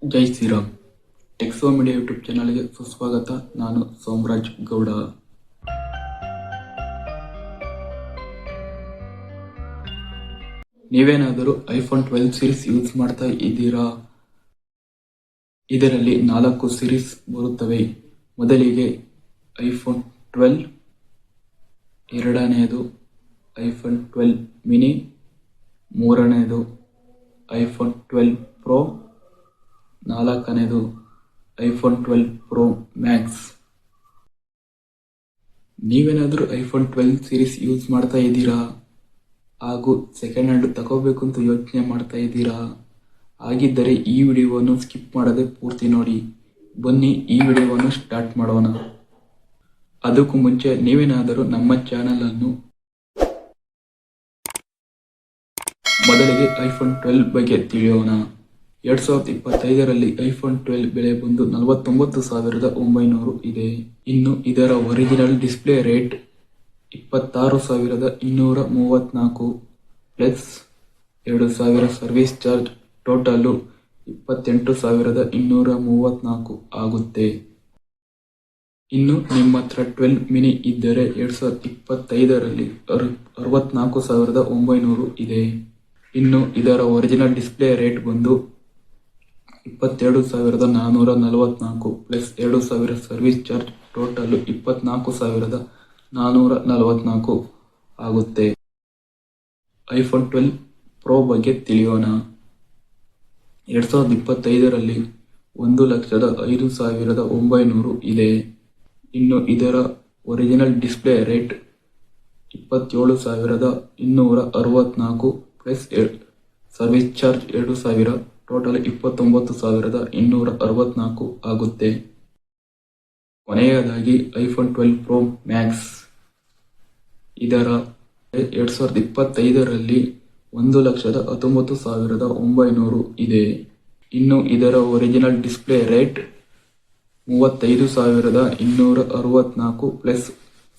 ಜೈ Shriram. ಟೆಕ್ಸೋ media YouTube ಚಾನಲ್ಗೆ ಸುಸ್ವಾಗತ. ನಾನು ಸೋಮರಾಜ್ ಗೌಡ. ನೀವೇನಾದರೂ ಐಫೋನ್ 12 ಸೀರೀಸ್ ಯೂಸ್ ಮಾಡ್ತಾ ಇದ್ದೀರಾ? ಇದರಲ್ಲಿ 4 ಸೀರೀಸ್ ಬರುತ್ತವೆ. ಮೊದಲಿಗೆ ಐಫೋನ್ 12, ಎರಡನೆಯದು ಐಫೋನ್ 12 ಮಿನಿ, ಮೂರನೆಯದು ಐಫೋನ್ 12 ಪ್ರೋ, ನಾಲ್ಕನೇದು ಐಫೋನ್ 12 ಪ್ರೋ ಮ್ಯಾಕ್ಸ್. ನೀವೇನಾದರೂ ಐಫೋನ್ 12 ಸೀರೀಸ್ ಯೂಸ್ ಮಾಡ್ತಾ ಇದ್ದೀರಾ ಹಾಗೂ ಸೆಕೆಂಡ್ ಹ್ಯಾಂಡ್ ತಗೋಬೇಕು ಅಂತ ಯೋಚನೆ ಮಾಡ್ತಾ ಇದ್ದೀರಾ? ಹಾಗಿದ್ದರೆ ಈ ವಿಡಿಯೋವನ್ನು ಸ್ಕಿಪ್ ಮಾಡದೆ ಪೂರ್ತಿ ನೋಡಿ. ಬನ್ನಿ ಈ ವಿಡಿಯೋವನ್ನು ಸ್ಟಾರ್ಟ್ ಮಾಡೋಣ. ಅದಕ್ಕೂ ಮುಂಚೆ ನೀವೇನಾದರೂ ನಮ್ಮ ಚಾನೆಲ್ ಅನ್ನು ಮೊದಲಿಗೆ ಐಫೋನ್ 12 ಬಗ್ಗೆ ತಿಳಿಯೋಣ. 2025ರಲ್ಲಿ ಐಫೋನ್ 12 ಬೆಲೆ ಬಂದು 49,900 ಇದೆ. ಇನ್ನು ಇದರ original display rate 26,234 plus 2,000 service charge, total 28,234 ಆಗುತ್ತೆ. ಇನ್ನು ನಿಮ್ಮ ಹತ್ರ 12 ಮಿನಿ ಇದ್ದರೆ 2025ರಲ್ಲಿ 64,900 ಇದೆ. ಇನ್ನು ಇದರ ಒರಿಜಿನಲ್ ಡಿಸ್ಪ್ಲೇ ರೇಟ್ ಬಂದು 22,444 ಪ್ಲಸ್ 2,000 ಸರ್ವಿಸ್ ಚಾರ್ಜ್, ಟೋಟಲ್ 24,444 ಆಗುತ್ತೆ. ಐಫೋನ್ 12 ಪ್ರೋ ಬಗ್ಗೆ ತಿಳಿಯೋಣ. 2025ರಲ್ಲಿ 1,05,900 ಇದೆ. ಇನ್ನು ಇದರ original display rate 27,264 plus service charge 2,000, total 29,264 ಆಗುತ್ತೆ. ಕೊನೆಯದಾಗಿ ಐಫೋನ್ 12 ಪ್ರೋ ಮ್ಯಾಕ್ಸ್. ಇದರ 2025ರಲ್ಲಿ 1,19,900 ಇದೆ. ಇನ್ನು ಇದರ original display rate 35,264 plus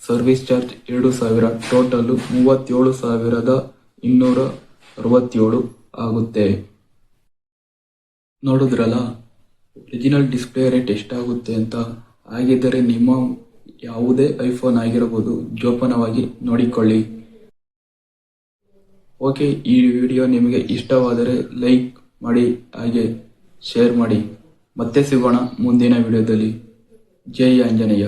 service charge 2,000, total 37,267 ಆಗುತ್ತೆ. ನೋಡಿದ್ರಲ್ಲ ಒರಿಜಿನಲ್ ಡಿಸ್ಪ್ಲೇ ರೇಟ್ ಎಷ್ಟಾಗುತ್ತೆ ಅಂತ. ಹಾಗಿದ್ದರೆ ನಿಮ್ಮ ಯಾವುದೇ ಐಫೋನ್ ಆಗಿರಬಹುದು, ಜೋಪಾನವಾಗಿ ನೋಡಿಕೊಳ್ಳಿ. ಓಕೆ, ಈ ವಿಡಿಯೋ ನಿಮಗೆ ಇಷ್ಟವಾದರೆ ಲೈಕ್ ಮಾಡಿ ಹಾಗೆ ಶೇರ್ ಮಾಡಿ. ಮತ್ತೆ ಸಿಗೋಣ ಮುಂದಿನ ವಿಡಿಯೋದಲ್ಲಿ. ಜೈ ಆಂಜನೇಯ.